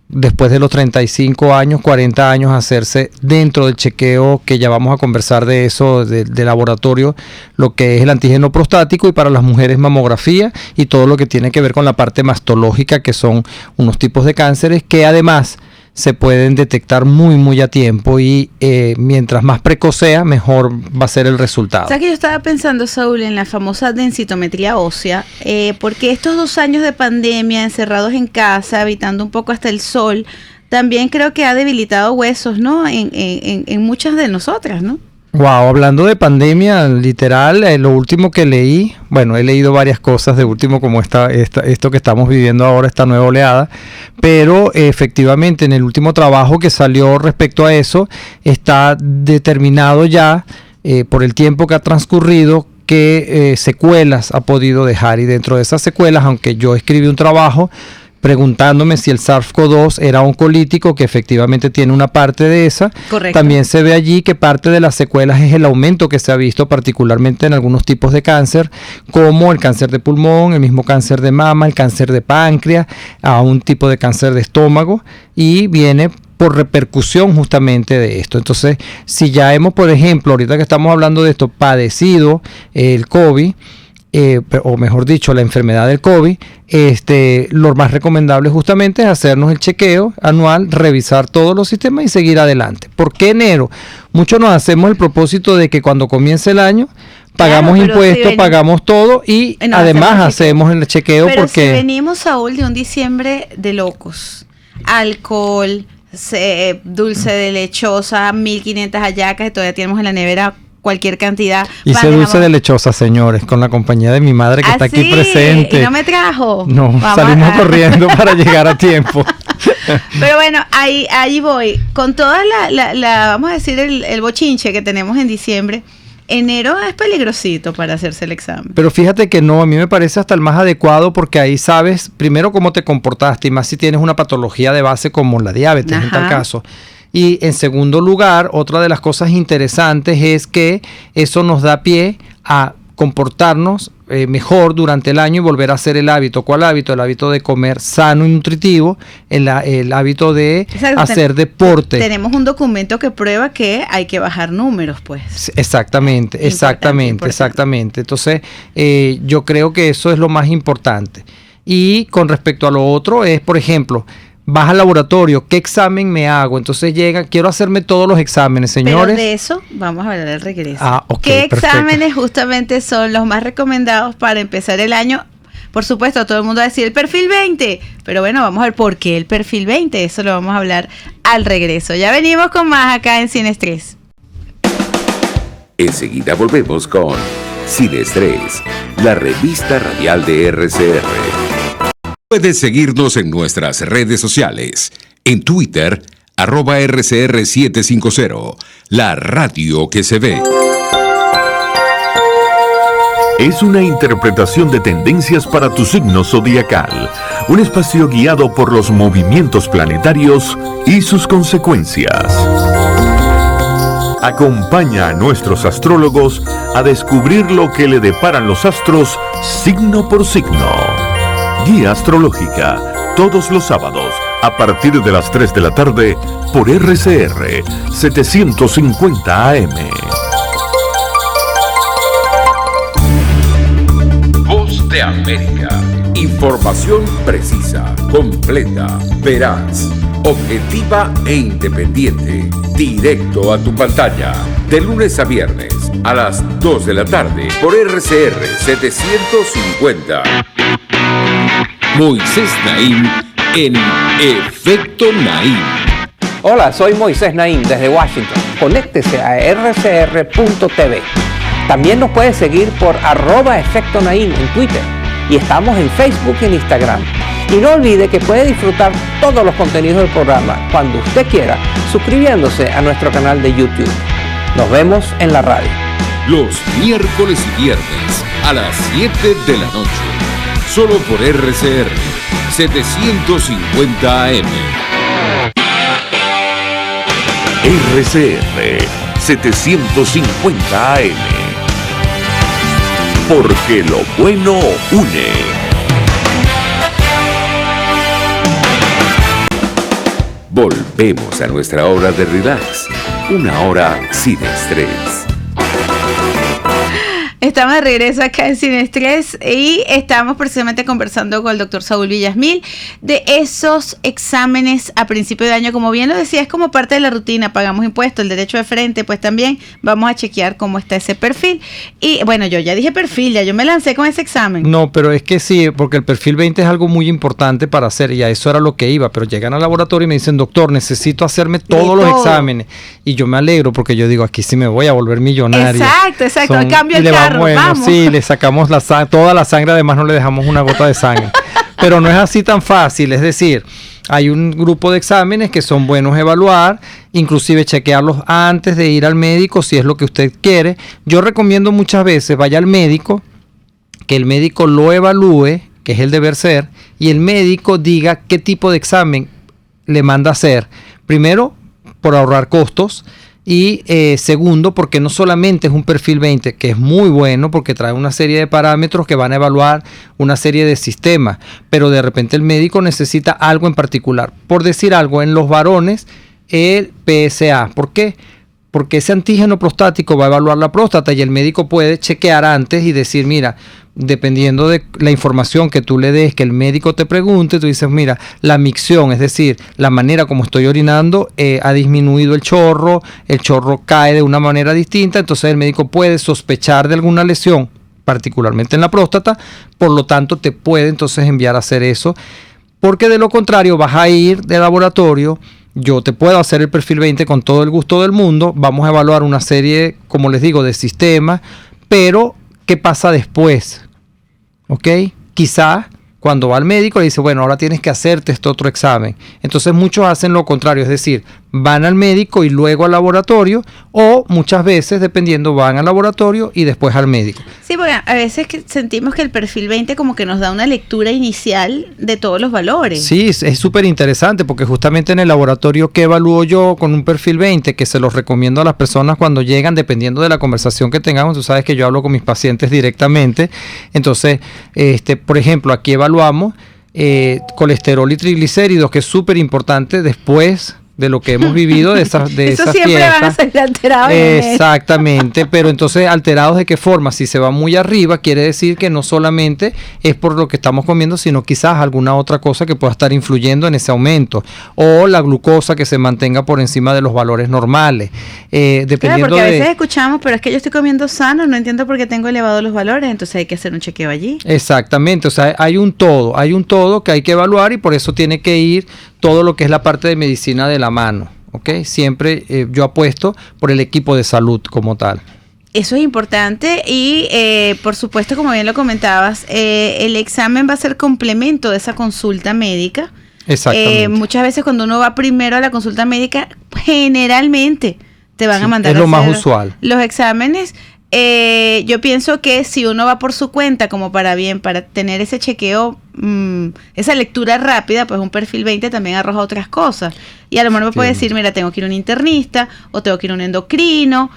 después de los 35 años, 40 años, hacerse dentro del chequeo, que ya vamos a conversar de eso, de laboratorio, lo que es el antígeno prostático, y para las mujeres mamografía y todo lo que tiene que ver con la parte mastológica, que son unos tipos de cánceres que además se pueden detectar muy a tiempo, y mientras más precoz sea, mejor va a ser el resultado. O sea, que yo estaba pensando, Saúl, en la famosa densitometría ósea, porque estos 2 años de pandemia, encerrados en casa, evitando un poco hasta el sol, también creo que ha debilitado huesos, ¿no? En muchas de nosotras, ¿no? Wow, hablando de pandemia, literal, lo último que leí, bueno, he leído varias cosas de último, como esto que estamos viviendo ahora, esta nueva oleada, pero efectivamente en el último trabajo que salió respecto a eso, está determinado ya por el tiempo que ha transcurrido qué secuelas ha podido dejar, y dentro de esas secuelas, aunque yo escribí un trabajo preguntándome si el SARS-CoV-2 era oncolítico, que efectivamente tiene una parte de esa. Correcto. También se ve allí que parte de las secuelas es el aumento que se ha visto particularmente en algunos tipos de cáncer, como el cáncer de pulmón, el mismo cáncer de mama, el cáncer de páncreas, a un tipo de cáncer de estómago, y viene por repercusión justamente de esto. Entonces, si ya hemos, por ejemplo, ahorita que estamos hablando de esto, padecido el COVID, o mejor dicho, la enfermedad del COVID, lo más recomendable justamente es hacernos el chequeo anual, revisar todos los sistemas y seguir adelante. ¿Por qué enero? Muchos nos hacemos el propósito de que cuando comience el año pagamos impuestos, pagamos todo, y además hacemos el chequeo. Pero porque si venimos, Saúl, de un diciembre de locos, alcohol, dulce de lechosa, 1500 hallacas, y todavía tenemos en la nevera cualquier cantidad. Hice dulce de lechosa, señores, con la compañía de mi madre que está aquí presente. ¿Y no me trajo? No, salimos corriendo para llegar a tiempo. Pero bueno, ahí voy. Con toda la vamos a decir, el bochinche que tenemos en diciembre, enero es peligrosito para hacerse el examen. Pero fíjate que no, a mí me parece hasta el más adecuado porque ahí sabes primero cómo te comportaste y más si tienes una patología de base como la diabetes en tal caso. Y en segundo lugar, otra de las cosas interesantes es que eso nos da pie a comportarnos mejor durante el año y volver a hacer el hábito. ¿Cuál hábito? El hábito de comer sano y nutritivo, el hábito de hacer deporte. Tenemos un documento que prueba que hay que bajar números, pues. Exactamente. Entonces, yo creo que eso es lo más importante. Y con respecto a lo otro es, por ejemplo, vas al laboratorio, ¿qué examen me hago? Entonces quiero hacerme todos los exámenes, señores. Pero de eso vamos a hablar al regreso. Okay, ¿Qué exámenes justamente son los más recomendados para empezar el año? Por supuesto, todo el mundo va a decir el perfil 20, pero bueno, vamos a ver por qué el perfil 20, eso lo vamos a hablar al regreso. Ya venimos con más acá en Sin Estrés. Enseguida volvemos con Sin Estrés, la revista radial de RCR. Puedes seguirnos en nuestras redes sociales. En Twitter, @RCR750, la radio que se ve. Es una interpretación de tendencias para tu signo zodiacal. Un espacio guiado por los movimientos planetarios y sus consecuencias. Acompaña a nuestros astrólogos a descubrir lo que le deparan los astros signo por signo. Guía Astrológica, todos los sábados, a partir de las 3 de la tarde, por RCR 750 AM. Voz de América. Información precisa, completa, veraz, objetiva e independiente. Directo a tu pantalla. De lunes a viernes, a las 2 de la tarde, por RCR 750. Moisés Naim en Efecto Naim. Hola, soy Moisés Naim desde Washington. Conéctese a rcr.tv. También nos puede seguir por @Efecto Naim en Twitter. Y estamos en Facebook y en Instagram. Y no olvide que puede disfrutar todos los contenidos del programa cuando usted quiera, suscribiéndose a nuestro canal de YouTube. Nos vemos en la radio. Los miércoles y viernes a las 7 de la noche. Solo por RCR 750 AM. RCR 750 AM. Porque lo bueno une. Volvemos a nuestra hora de relax. Una hora sin estrés. Estamos de regreso acá en Sin Estrés y estamos precisamente conversando con el doctor Saúl Villasmil de esos exámenes a principio de año. Como bien lo decía, es como parte de la rutina, pagamos impuestos, el derecho de frente, pues también vamos a chequear cómo está ese perfil. Y bueno, yo ya dije perfil, ya yo me lancé con ese examen. No, pero es que sí, porque el perfil 20 es algo muy importante para hacer y a eso era lo que iba, pero llegan al laboratorio y me dicen, doctor, necesito hacerme todos los exámenes. Y yo me alegro porque yo digo, aquí sí me voy a volver millonario. Exacto, cambio el carro. Bueno, vamos. Sí, le sacamos toda la sangre, además no le dejamos una gota de sangre. Pero no es así tan fácil, es decir, hay un grupo de exámenes que son buenos evaluar, inclusive chequearlos antes de ir al médico si es lo que usted quiere. Yo recomiendo muchas veces, vaya al médico, que el médico lo evalúe, que es el deber ser, y el médico diga qué tipo de examen le manda a hacer. Primero, por ahorrar costos. Y segundo, porque no solamente es un perfil 20, que es muy bueno porque trae una serie de parámetros que van a evaluar una serie de sistemas, pero de repente el médico necesita algo en particular. Por decir algo, en los varones, el PSA. ¿Por qué? Porque ese antígeno prostático va a evaluar la próstata y el médico puede chequear antes y decir, mira, dependiendo de la información que tú le des, que el médico te pregunte, tú dices, mira, la micción, es decir, la manera como estoy orinando, ha disminuido el chorro cae de una manera distinta, entonces el médico puede sospechar de alguna lesión, particularmente en la próstata, por lo tanto te puede entonces enviar a hacer eso, porque de lo contrario vas a ir de laboratorio. Yo te puedo hacer el perfil 20 con todo el gusto del mundo, vamos a evaluar una serie, como les digo, de sistemas, pero ¿qué pasa después? ¿Ok? Quizá cuando va al médico le dice, bueno, ahora tienes que hacerte este otro examen. Entonces muchos hacen lo contrario, es decir, van al médico y luego al laboratorio, o muchas veces, dependiendo, van al laboratorio y después al médico. Sí, porque a veces sentimos que el perfil 20 como que nos da una lectura inicial de todos los valores. Sí, es súper interesante porque justamente en el laboratorio que evalúo yo con un perfil 20, que se los recomiendo a las personas cuando llegan, dependiendo de la conversación que tengamos. Tú sabes que yo hablo con mis pacientes directamente. Entonces, por ejemplo, aquí evaluamos colesterol y triglicéridos, que es súper importante después de lo que hemos vivido de esas fiestas. Eso siempre van a salir alterados. Exactamente, pero entonces alterados de qué forma. Si se va muy arriba, quiere decir que no solamente es por lo que estamos comiendo, sino quizás alguna otra cosa que pueda estar influyendo en ese aumento, o la glucosa que se mantenga por encima de los valores normales. Dependiendo claro, porque a veces escuchamos, pero es que yo estoy comiendo sano, no entiendo por qué tengo elevados los valores, entonces hay que hacer un chequeo allí. Exactamente, o sea, hay un todo que hay que evaluar, y por eso tiene que ir todo lo que es la parte de medicina de la mano, ¿ok? Siempre yo apuesto por el equipo de salud como tal. Eso es importante y por supuesto, como bien lo comentabas, el examen va a ser complemento de esa consulta médica. Exactamente. Muchas veces cuando uno va primero a la consulta médica, generalmente te van a mandar es a lo hacer más usual. Los exámenes. Yo pienso que si uno va por su cuenta como para tener ese chequeo, esa lectura rápida, pues un perfil 20 también arroja otras cosas. Y a lo mejor me puede decir, mira, tengo que ir a un internista o tengo que ir a un endocrino,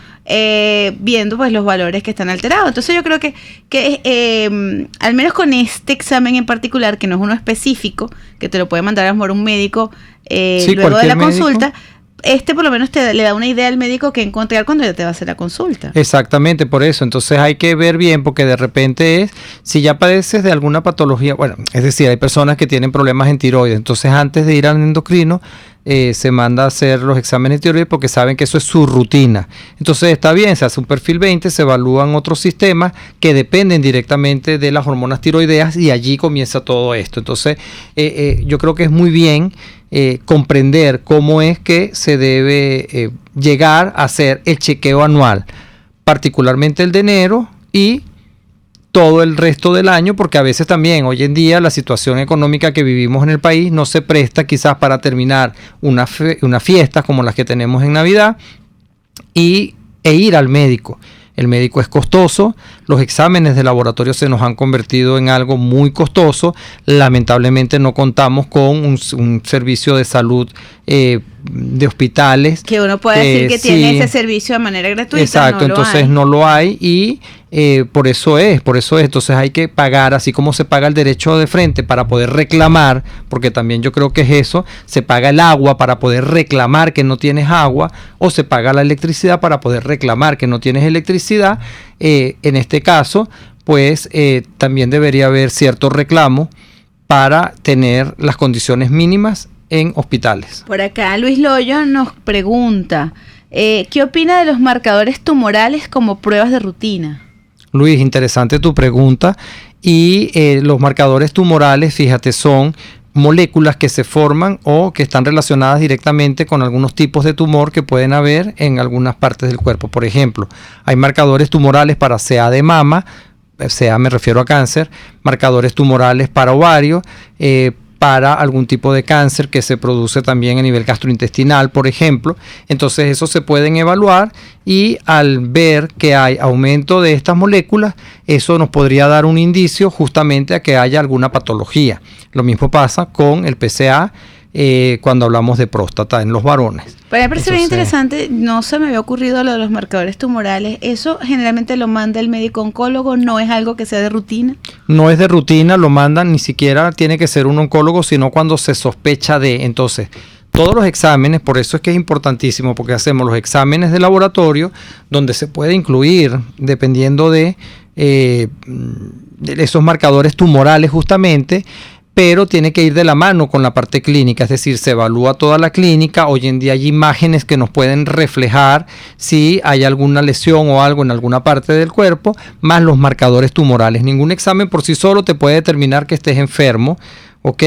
viendo pues los valores que están alterados. Entonces yo creo que al menos con este examen en particular, que no es uno específico, que te lo puede mandar a lo mejor un médico luego de la consulta, por lo menos le da una idea al médico que encontrar cuando ya te va a hacer la consulta. Exactamente, por eso. Entonces hay que ver bien, porque de repente si ya padeces de alguna patología, bueno, es decir, hay personas que tienen problemas en tiroides, entonces antes de ir al endocrino, se manda a hacer los exámenes de tiroides porque saben que eso es su rutina. Entonces está bien, se hace un perfil 20, se evalúan otros sistemas que dependen directamente de las hormonas tiroideas, y allí comienza todo esto. Entonces yo creo que es muy bien comprender cómo es que se debe llegar a hacer el chequeo anual, particularmente el de enero y todo el resto del año, porque a veces también hoy en día la situación económica que vivimos en el país no se presta quizás para terminar una fiesta como las que tenemos en Navidad e ir al médico. El médico es costoso, los exámenes de laboratorio se nos han convertido en algo muy costoso. Lamentablemente no contamos con un servicio de salud de hospitales. Que uno puede decir que tiene ese servicio de manera gratuita. Exacto, entonces no lo hay, y por eso es. Entonces hay que pagar, así como se paga el derecho de frente para poder reclamar, porque también yo creo que es eso, se paga el agua para poder reclamar que no tienes agua, o se paga la electricidad para poder reclamar que no tienes electricidad. En este caso, pues también debería haber cierto reclamo para tener las condiciones mínimas en hospitales. Por acá Luis Loyo nos pregunta, ¿qué opina de los marcadores tumorales como pruebas de rutina? Luis, interesante tu pregunta. Y los marcadores tumorales, fíjate, son moléculas que se forman o que están relacionadas directamente con algunos tipos de tumor que pueden haber en algunas partes del cuerpo. Por ejemplo, hay marcadores tumorales para CA de mama, CA me refiero a cáncer, marcadores tumorales para ovario, para algún tipo de cáncer que se produce también a nivel gastrointestinal, por ejemplo. Entonces esos se pueden evaluar, y al ver que hay aumento de estas moléculas, eso nos podría dar un indicio justamente a que haya alguna patología. Lo mismo pasa con el PSA cuando hablamos de próstata en los varones. Pero me parece bien interesante, no se me había ocurrido lo de los marcadores tumorales. ¿Eso generalmente lo manda el médico oncólogo? ¿No es algo que sea de rutina? No es de rutina, lo mandan, ni siquiera tiene que ser un oncólogo, sino cuando se sospecha de. Entonces, todos los exámenes, por eso es que es importantísimo, porque hacemos los exámenes de laboratorio, donde se puede incluir, dependiendo de esos marcadores tumorales justamente, pero tiene que ir de la mano con la parte clínica, es decir, se evalúa toda la clínica. Hoy en día hay imágenes que nos pueden reflejar si hay alguna lesión o algo en alguna parte del cuerpo, más los marcadores tumorales. Ningún examen por sí solo te puede determinar que estés enfermo, ¿ok?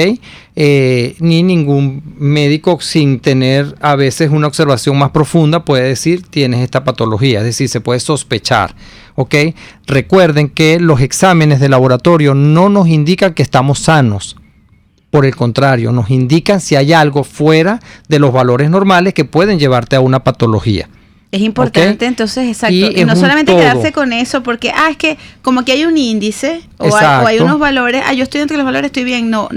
Ni ningún médico, sin tener a veces una observación más profunda, puede decir tienes esta patología, es decir, se puede sospechar, ¿ok? Recuerden que los exámenes de laboratorio no nos indican que estamos sanos, Por el contrario, nos indican si hay algo fuera de los valores normales que pueden llevarte a una patología. Es importante, ¿Okay? Entonces, exacto. Y no solamente todo. quedarse con eso, porque, es que como que hay un índice o hay unos valores, yo estoy entre los valores, estoy bien, no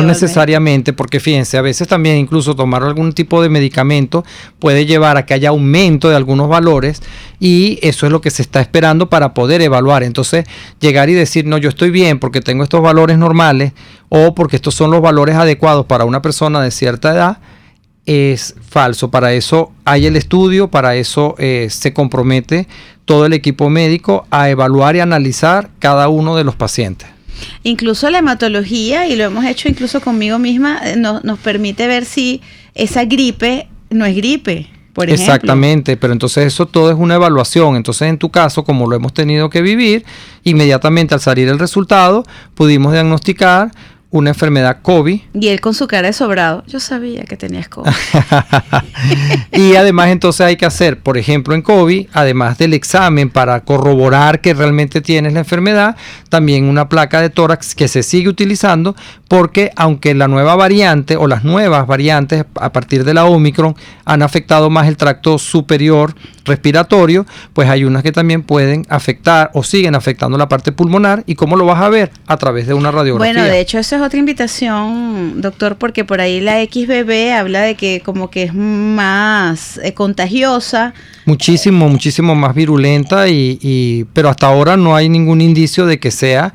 necesariamente, porque fíjense, a veces también incluso tomar algún tipo de medicamento puede llevar a que haya aumento de algunos valores y eso es lo que se está esperando para poder evaluar. Entonces, llegar y decir, no, yo estoy bien porque tengo estos valores normales o porque estos son los valores adecuados para una persona de cierta edad, es falso. Para eso hay el estudio, para eso se compromete todo el equipo médico a evaluar y analizar cada uno de los pacientes. Incluso la hematología, y lo hemos hecho incluso conmigo misma, nos permite ver si esa gripe no es gripe, por ejemplo. Exactamente, pero entonces eso todo es una evaluación. Entonces en tu caso, como lo hemos tenido que vivir, inmediatamente al salir el resultado pudimos diagnosticar una enfermedad COVID. Y él con su cara de sobrado, yo sabía que tenías COVID. Y además entonces hay que hacer, por ejemplo en COVID, además del examen para corroborar que realmente tienes la enfermedad, también una placa de tórax que se sigue utilizando porque aunque la nueva variante o las nuevas variantes a partir de la Omicron han afectado más el tracto superior respiratorio, pues hay unas que también pueden afectar o siguen afectando la parte pulmonar. ¿Y cómo lo vas a ver? A través de una radiografía. Bueno, de hecho eso es otra invitación, doctor, porque por ahí la XBB habla de que como que es más contagiosa. Muchísimo más virulenta, pero hasta ahora no hay ningún indicio de que sea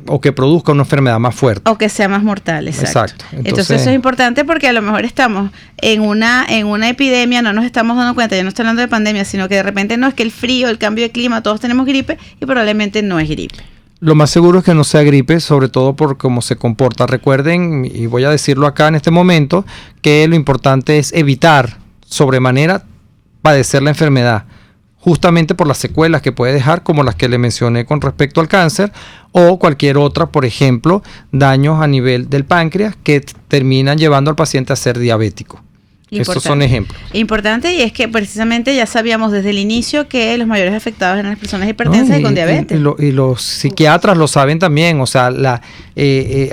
o que produzca una enfermedad más fuerte. O que sea más mortal, exacto. Entonces eso es importante porque a lo mejor estamos en una epidemia, no nos estamos dando cuenta, ya no estoy hablando de pandemia, sino que de repente no es que el frío, el cambio de clima, todos tenemos gripe y probablemente no es gripe. Lo más seguro es que no sea gripe, sobre todo por cómo se comporta. Recuerden, y voy a decirlo acá en este momento, que lo importante es evitar sobremanera padecer la enfermedad, justamente por las secuelas que puede dejar, como las que le mencioné con respecto al cáncer, o cualquier otra, por ejemplo, daños a nivel del páncreas que terminan llevando al paciente a ser diabético. Estos son ejemplos. Importante, y es que precisamente ya sabíamos desde el inicio que los mayores afectados eran las personas hipertensas y con diabetes. Y los psiquiatras lo saben también, o sea,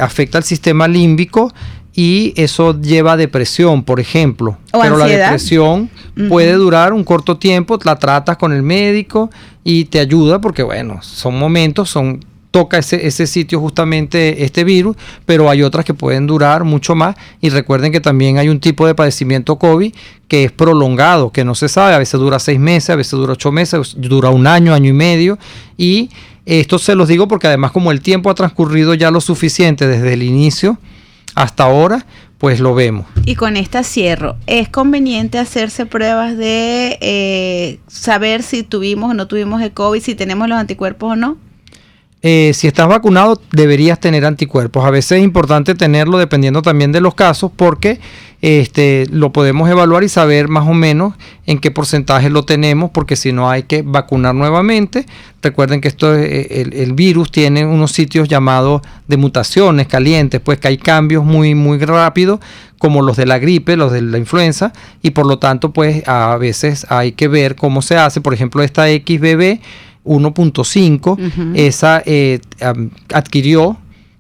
afecta al sistema límbico y eso lleva a depresión, por ejemplo. Pero ansiedad. La depresión puede durar un corto tiempo, la tratas con el médico y te ayuda porque, bueno, son momentos, toca ese sitio justamente este virus, pero hay otras que pueden durar mucho más. Y recuerden que también hay un tipo de padecimiento COVID que es prolongado, que no se sabe, a veces dura 6 meses, a veces dura 8 meses, dura un año y medio. Y esto se los digo porque además como el tiempo ha transcurrido ya lo suficiente desde el inicio hasta ahora, pues lo vemos. Y con esta cierro, ¿es conveniente hacerse pruebas de saber si tuvimos o no tuvimos el COVID, si tenemos los anticuerpos o no? Si estás vacunado deberías tener anticuerpos. A veces es importante tenerlo dependiendo también de los casos porque lo podemos evaluar y saber más o menos en qué porcentaje lo tenemos, porque si no hay que vacunar nuevamente. Recuerden que el virus tiene unos sitios llamados de mutaciones calientes, pues que hay cambios muy rápidos como los de la gripe, los de la influenza, y por lo tanto pues a veces hay que ver cómo se hace. Por ejemplo, esta XBB 1.5, esa adquirió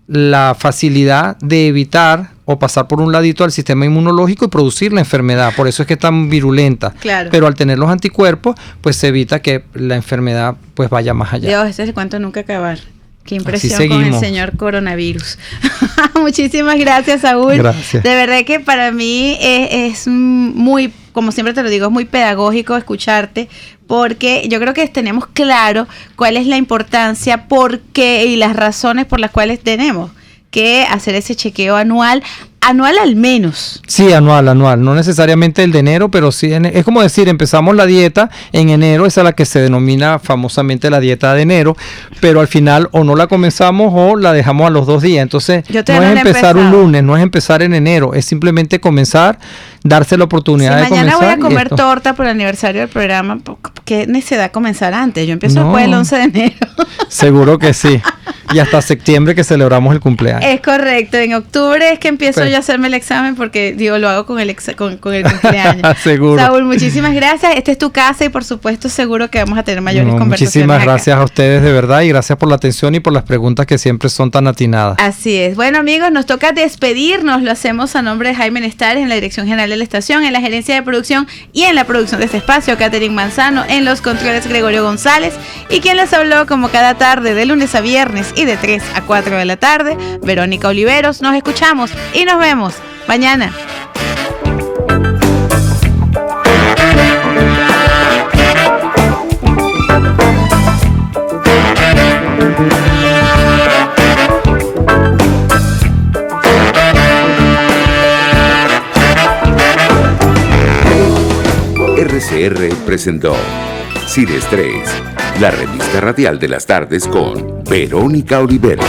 la facilidad de evitar o pasar por un ladito al sistema inmunológico y producir la enfermedad. Por eso es que es tan virulenta. Claro. Pero al tener los anticuerpos, pues se evita que la enfermedad pues vaya más allá. Dios, este cuento nunca acabar. Qué impresión con el señor coronavirus. Muchísimas gracias, Saúl. Gracias. De verdad que para mí es muy, como siempre te lo digo, es muy pedagógico escucharte, porque yo creo que tenemos claro cuál es la importancia, por qué y las razones por las cuales tenemos que hacer ese chequeo anual al menos. Sí, anual, no necesariamente el de enero, pero sí, es como decir, empezamos la dieta en enero, esa es la que se denomina famosamente la dieta de enero, pero al final o no la comenzamos o la dejamos a los 2 días, entonces no es empezar un lunes, no es empezar en enero, es simplemente comenzar, darse la oportunidad de comenzar. Mañana voy a comer torta por el aniversario del programa, ¿qué necesidad comenzar antes? Yo empiezo después del 11 de enero. Seguro que sí. y hasta septiembre que celebramos el cumpleaños. Es correcto, en octubre es que empiezo Pues- yo a hacerme el examen porque digo, lo hago con el cumpleaños. Seguro. Saúl, muchísimas gracias. Esta es tu casa y por supuesto seguro que vamos a tener mayores No, conversaciones muchísimas acá. gracias a ustedes de verdad y gracias por la atención y por las preguntas que siempre son tan atinadas. Así es. Bueno, amigos, nos toca despedirnos. Lo hacemos a nombre de Jaime Nestares en la dirección general de la estación, en la gerencia de producción y en la producción de este espacio, Catherine Manzano, en los controles Gregorio González y quien les habló como cada tarde de lunes a viernes y de 3 a 4 de la tarde, Verónica Oliveros. Nos escuchamos y nos vemos mañana. RCR presentó Sin Estrés, la revista radial de las tardes con Verónica Oliveros.